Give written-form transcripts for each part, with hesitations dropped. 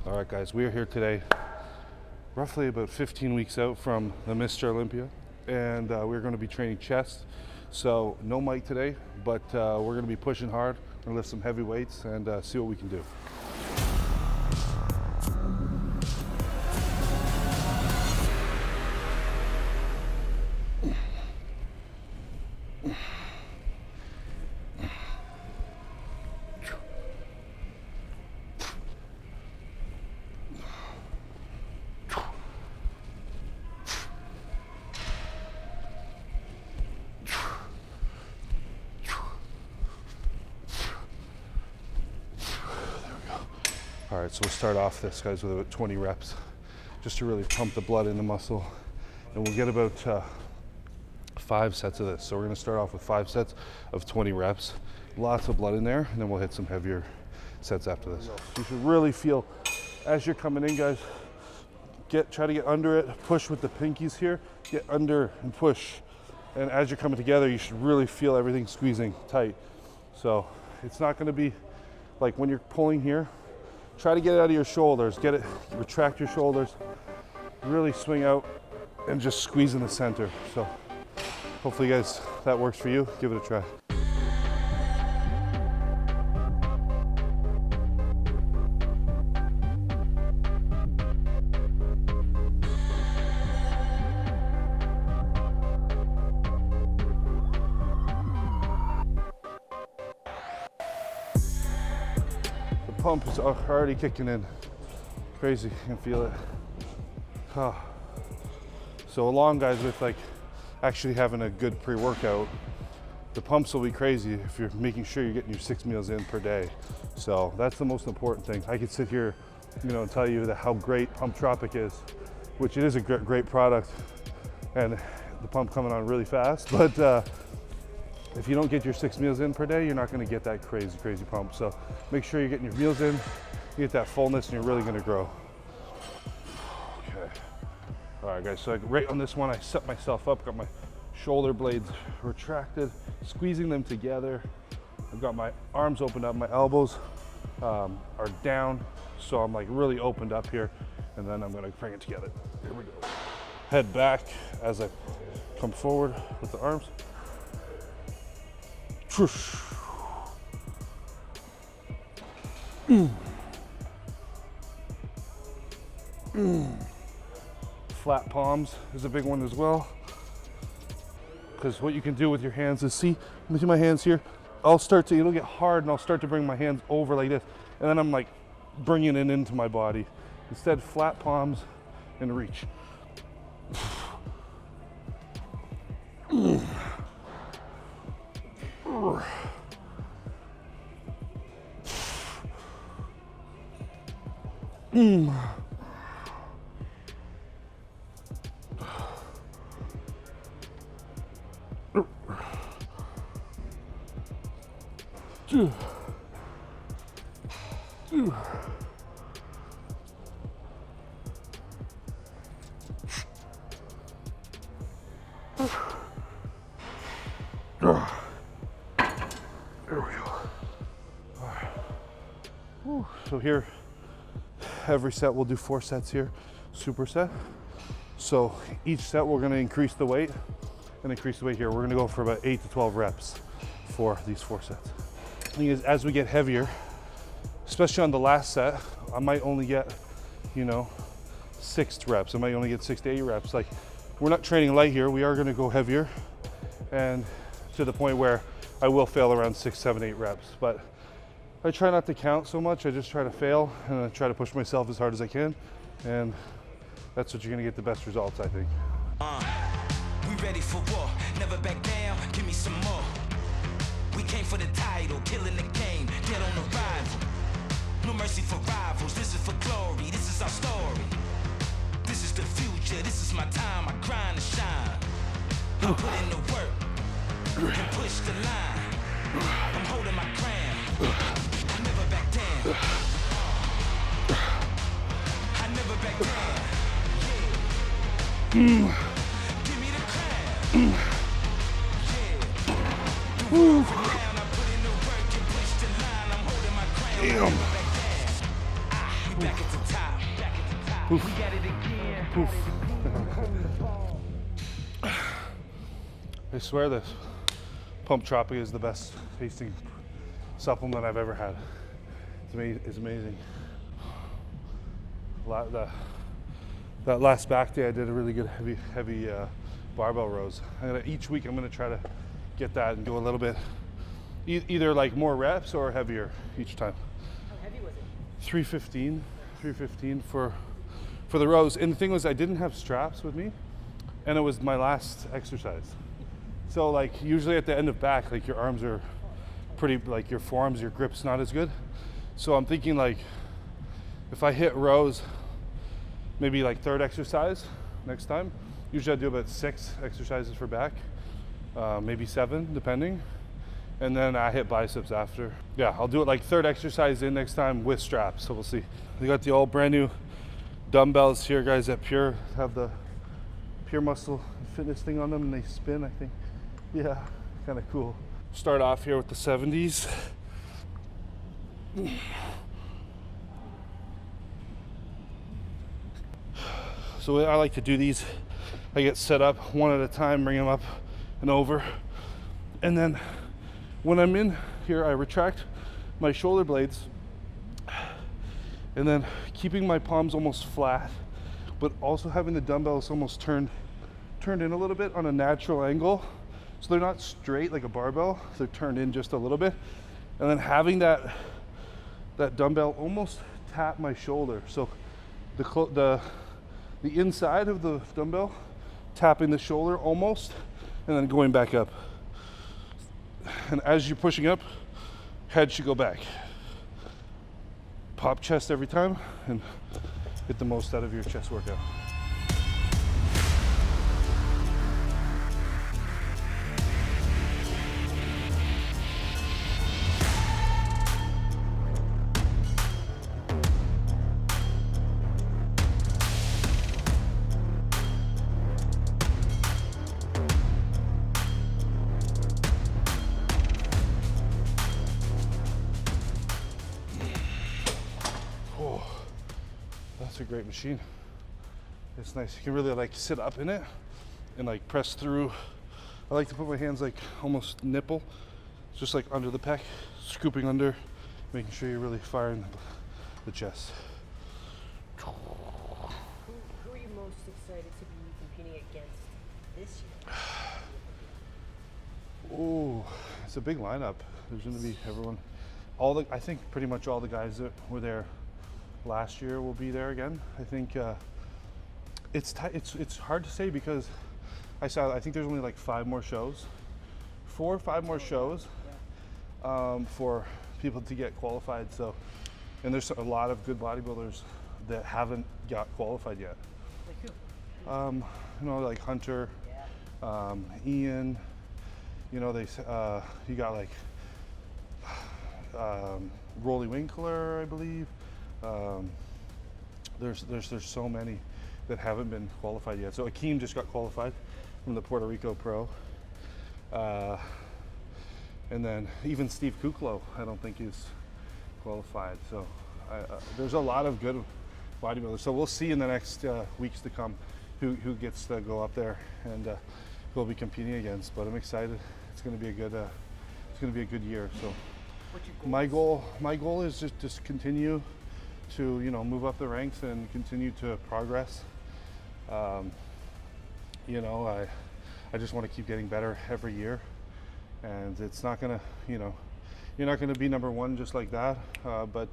All right, guys, we are here today, roughly about 15 weeks out from the Mr.Olympia, and we're going to be training chest. So no mic today, but we're going to be pushing hard. We're going to lift some heavy weights and see what we can do. All right, so we'll start off this, guys, with about 20 reps, just to really pump the blood in the muscle. And we'll get about 5 sets of this. So we're gonna start off with 5 sets of 20 reps, lots of blood in there, and then we'll hit some heavier sets after this. You should really feel, as you're coming in, guys, try to get under it, push with the pinkies here, get under and push. And as you're coming together, you should really feel everything squeezing tight. So it's not gonna be like when you're pulling here, try to get it out of your shoulders, retract your shoulders, really swing out and just squeeze in the center. So hopefully, guys, that works for you. Give it a try. Pump is already kicking in. Crazy, you can feel it. Oh. So along, guys, with like actually having a good pre-workout, the pumps will be crazy if you're making sure you're getting your 6 meals in per day. So that's the most important thing. I could sit here, and tell you how great Pump Tropic is, which it is a great product, and the pump coming on really fast, but if you don't get your 6 meals in per day, you're not gonna get that crazy pump. So make sure you're getting your meals in, you get that fullness, and you're really gonna grow. Okay. All right, guys, so right on this one, I set myself up, got my shoulder blades retracted, squeezing them together. I've got my arms opened up, my elbows are down, so I'm like really opened up here, and then I'm gonna bring it together. Here we go. Head back as I come forward with the arms. Flat palms is a big one as well, because what you can do with your hands is, see my hands here, it'll get hard and I'll start to bring my hands over like this, and then I'm like bringing it into my body. Instead, flat palms and reach. There we go. All right. Whew. So here, every set we'll do 4 sets here, superset. So each set we're gonna increase the weight and increase the weight here. We're gonna go for about 8 to 12 reps for these 4 sets. The thing is, as we get heavier, especially on the last set, I might only get, 6 reps. I might only get 6 to 8 reps. Like, we're not training light here. We are gonna go heavier, and to the point where I will fail around 6, 7, 8 reps. But I try not to count so much. I just try to fail, and I try to push myself as hard as I can. And that's what you're gonna get the best results, I think. We ready for war, never back down, give me some more. We came for the title, killing the game, dead on arrival. No mercy for rivals, this is for glory, this is our story. This is the future, this is my time, I grind and shine. I put in the work, and push the line. I'm holding my crown, I never back down. I never back down. Yeah. Give me the crown. Yeah. I put in the work and push the line. I'm holding my crown. Damn. We back at the top. We got it again. I swear this Pump Tropic is the best tasting supplement I've ever had. It's amazing. That last back day I did a really good heavy barbell rows. Each week I'm gonna try to get that and go a little bit, either like more reps or heavier each time. How heavy was it? 315 for the rows. And the thing was, I didn't have straps with me, and it was my last exercise. So like usually at the end of back, like your arms are pretty, like your forearms, your grip's not as good. So I'm thinking like, if I hit rows, maybe like third exercise next time. Usually I do about 6 exercises for back, maybe 7 depending. And then I hit biceps after. Yeah, I'll do it like third exercise in next time with straps, so we'll see. We got the all brand new dumbbells here, guys, at Pure. Have the Pure Muscle Fitness thing on them and they spin, I think. Yeah, kind of cool. Start off here with the 70s. So I like to do these. I get set up one at a time, bring them up and over. And then when I'm in here, I retract my shoulder blades and then keeping my palms almost flat, but also having the dumbbells almost turned in a little bit on a natural angle. So they're not straight like a barbell, they're turned in just a little bit. And then having that dumbbell almost tap my shoulder. So the inside of the dumbbell tapping the shoulder almost, and then going back up. And as you're pushing up, head should go back. Pop chest every time and get the most out of your chest workout. That's a great machine. It's nice. You can really like sit up in it and like press through. I like to put my hands like almost nipple, just like under the pec, scooping under, making sure you're really firing the chest. Who are you most excited to be competing against this year? Oh, it's a big lineup. There's going to be everyone. I think pretty much all the guys that were there last year will be there again. I think it's hard to say because I think there's only like 5 more shows, 4 or 5 more shows for people to get qualified. So, and there's a lot of good bodybuilders that haven't got qualified yet. Like who? You know, like Hunter, Ian. You know, you got like Rolly Winkler, I believe. There's so many that haven't been qualified yet. So Akeem just got qualified from the Puerto Rico Pro. And then even Steve Kuklo, I don't think he's qualified. So there's a lot of good bodybuilders. So we'll see in the next weeks to come who gets to go up there and we'll be competing against. But I'm excited. It's going to be a good year. So What's your goal? my goal is just continue to, you know, move up the ranks and continue to progress. You know, I just want to keep getting better every year, and it's not gonna, you know, you're not gonna be number 1 just like that. But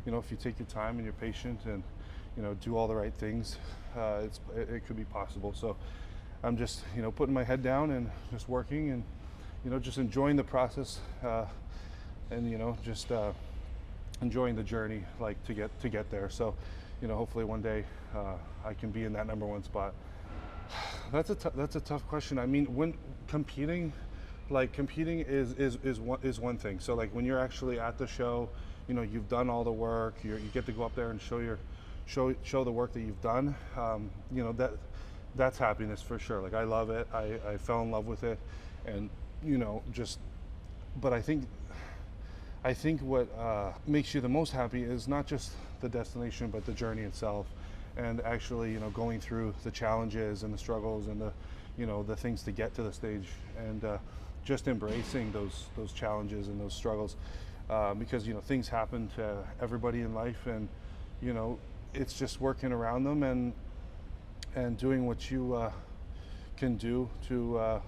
you know, if you take your time and you're patient and, you know, do all the right things, it could be possible. So I'm just, you know, putting my head down and just working and, you know, just enjoying the process, and, you know, just enjoying the journey, like to get there. So, you know, hopefully one day I can be in that number 1 spot. That's a tough question. I mean, when competing is one thing. So like when you're actually at the show, you know, you've done all the work. You get to go up there and show the work that you've done. You know, that's happiness for sure. Like I love it. I fell in love with it, and, you know, but I think what makes you the most happy is not just the destination, but the journey itself, and actually, you know, going through the challenges and the struggles and the, you know, the things to get to the stage, and just embracing those challenges and those struggles, because, you know, things happen to everybody in life, and, you know, it's just working around them and doing what you can do to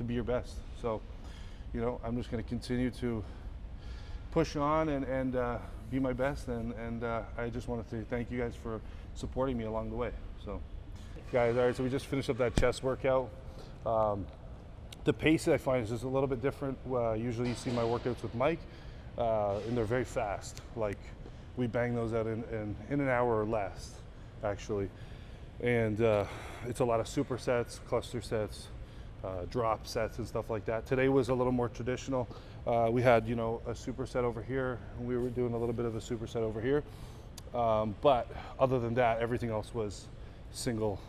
be your best. So, you know, I'm just going to continue to push on and be my best, and I just want to say thank you guys for supporting me along the way. So, guys, all right, so we just finished up that chest workout. The pace I find is just a little bit different. Usually you see my workouts with Mike, and they're very fast. Like, we bang those out in an hour or less, actually. And it's a lot of supersets, cluster sets, drop sets and stuff like that. Today was a little more traditional. We had, you know, a superset over here, and we were doing a little bit of a superset over here. But other than that, everything else was single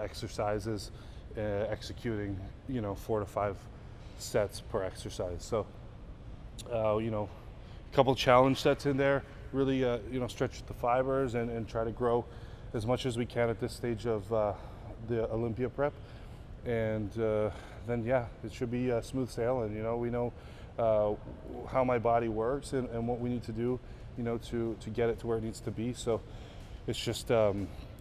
exercises, executing, you know, 4 to 5 sets per exercise. So, you know, a couple challenge sets in there, really, you know, stretch the fibers and try to grow as much as we can at this stage of the Olympia prep. And then, yeah, it should be smooth sailing. You know, we know how my body works and what we need to do, you know, to get it to where it needs to be. So it's just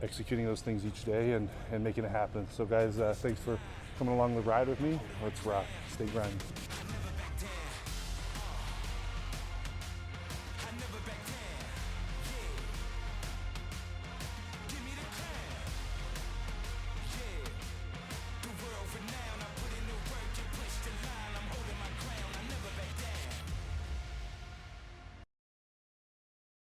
executing those things each day and making it happen. So guys, thanks for coming along the ride with me. Let's rock. Stay grinding.